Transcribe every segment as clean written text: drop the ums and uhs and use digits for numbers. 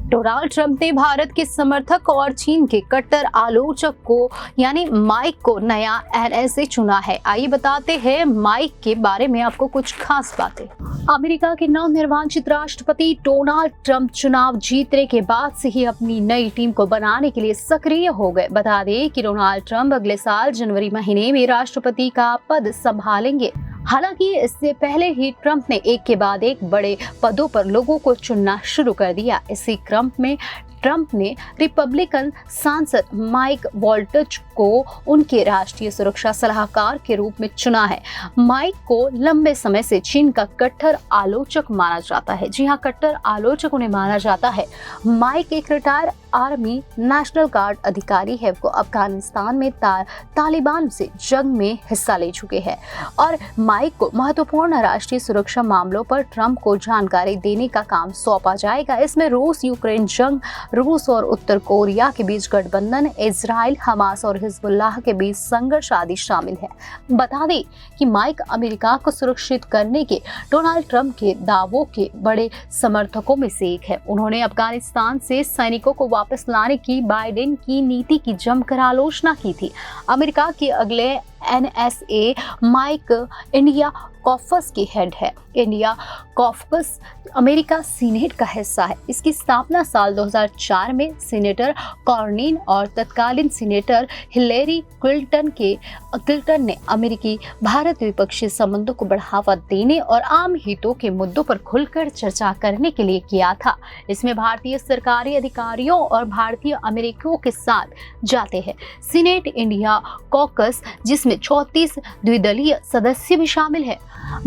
Donald Trump ने भारत के समर्थक और चीन के कट्टर आलोचक को यानी माइक को नया एनएसए चुना है। आइए बताते हैं माइक के बारे में आपको कुछ खास बातें। अमेरिका के नवनिर्वाचित राष्ट्रपति डोनाल्ड ट्रंप चुनाव जीतने के बाद से ही अपनी नई टीम को बनाने के लिए सक्रिय हो गए। बता दें कि डोनाल्ड ट्रंप अगले साल जनवरी महीने में राष्ट्रपति का पद संभालेंगे। हालांकि इससे पहले ही ट्रंप ने एक के बाद एक बड़े पदों पर लोगों को चुनना शुरू कर दिया। इसी क्रम में ट्रंप ने रिपब्लिकन सांसद माइक वॉल्टज को उनके राष्ट्रीय सुरक्षा सलाहकार के रूप में चुना है। माइक को लंबे समय से चीन का कट्टर आलोचक माना जाता है। जी हां, कट्टर आलोचक उन्हें माना जाता है। माइक एक रिटायर्ड आर्मी नेशनल गार्ड अधिकारी है। वो अफगानिस्तान में तालिबान से जंग में हिस्सा ले चुके हैं और माइक को महत्वपूर्ण राष्ट्रीय सुरक्षा मामलों पर ट्रंप को जानकारी देने का काम सौंपा जाएगा। इसमें रूस यूक्रेन जंग, रूस और उत्तर कोरिया के बीच गठबंधन, इजराइल, हमास और हिजबुल्लाह के बीच संघर्ष आदि शामिल है। बता दें कि माइक अमेरिका को सुरक्षित करने के डोनाल्ड ट्रंप के दावों के बड़े समर्थकों में से एक है। उन्होंने अफगानिस्तान से सैनिकों को वापस लाने की बाइडेन की नीति की जमकर आलोचना की थी। अमेरिका के अगले एनएसए माइक इंडिया कॉकस के हेड है। इंडिया कॉकस अमेरिका सीनेट का हिस्सा है। इसकी स्थापना साल 2004 में सीनेटर कॉर्निन और तत्कालीन सीनेटर हिलेरी क्लिंटन ने अमेरिकी भारत द्विपक्षीय संबंधों को बढ़ावा देने और आम हितों के मुद्दों पर खुलकर चर्चा करने के लिए किया था। इसमें भारतीय सरकारी अधिकारियों और भारतीय अमेरिकियों के साथ जाते हैं। सीनेट इंडिया कॉकस जिसमें 34 द्विदलीय सदस्य भी शामिल है।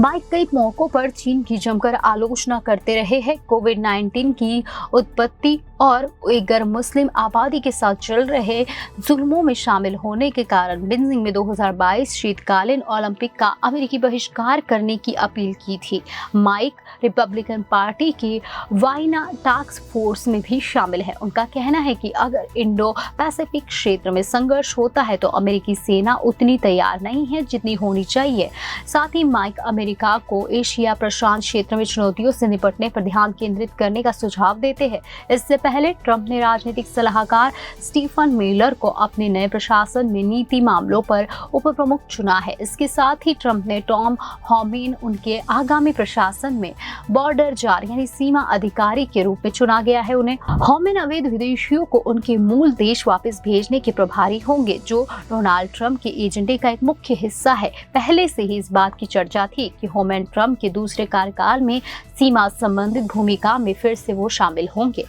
माइक कई मौकों पर चीन की जमकर आलोचना करते रहे हैं। कोविड-19 की उत्पत्ति और उइगर मुस्लिम आबादी के साथ चल रहे जुल्मों में शामिल होने के कारण बीजिंग में 2022 शीतकालीन ओलंपिक का अमेरिकी बहिष्कार करने की अपील की थी। माइक रिपब्लिकन पार्टी की वाइना टास्क फोर्स में भी शामिल है। उनका कहना है कि अगर इंडो पैसिफिक क्षेत्र में संघर्ष होता है तो अमेरिकी सेना उतनी तैयार नहीं है जितनी होनी चाहिए। साथ ही माइक अमेरिका को एशिया प्रशांत क्षेत्र में चुनौतियों से निपटने पर ध्यान केंद्रित करने का सुझाव देते हैं। इससे पहले ट्रंप ने राजनीतिक सलाहकार स्टीफन मिलर को अपने नए प्रशासन में नीति मामलों पर उप प्रमुख चुना है। इसके साथ ही ट्रंप ने टॉम होमेन उनके आगामी प्रशासन में बॉर्डर जार यानी सीमा अधिकारी के रूप में चुना गया है। उन्हें होमेन अवैध विदेशियों को उनके मूल देश वापस भेजने के प्रभारी होंगे, जो डोनाल्ड ट्रंप के एजेंडे का एक मुख्य हिस्सा है। पहले से ही इस बात की चर्चा थी कि होमेन ट्रंप के दूसरे कार्यकाल में सीमा संबंधित भूमिका में फिर से वो शामिल होंगे।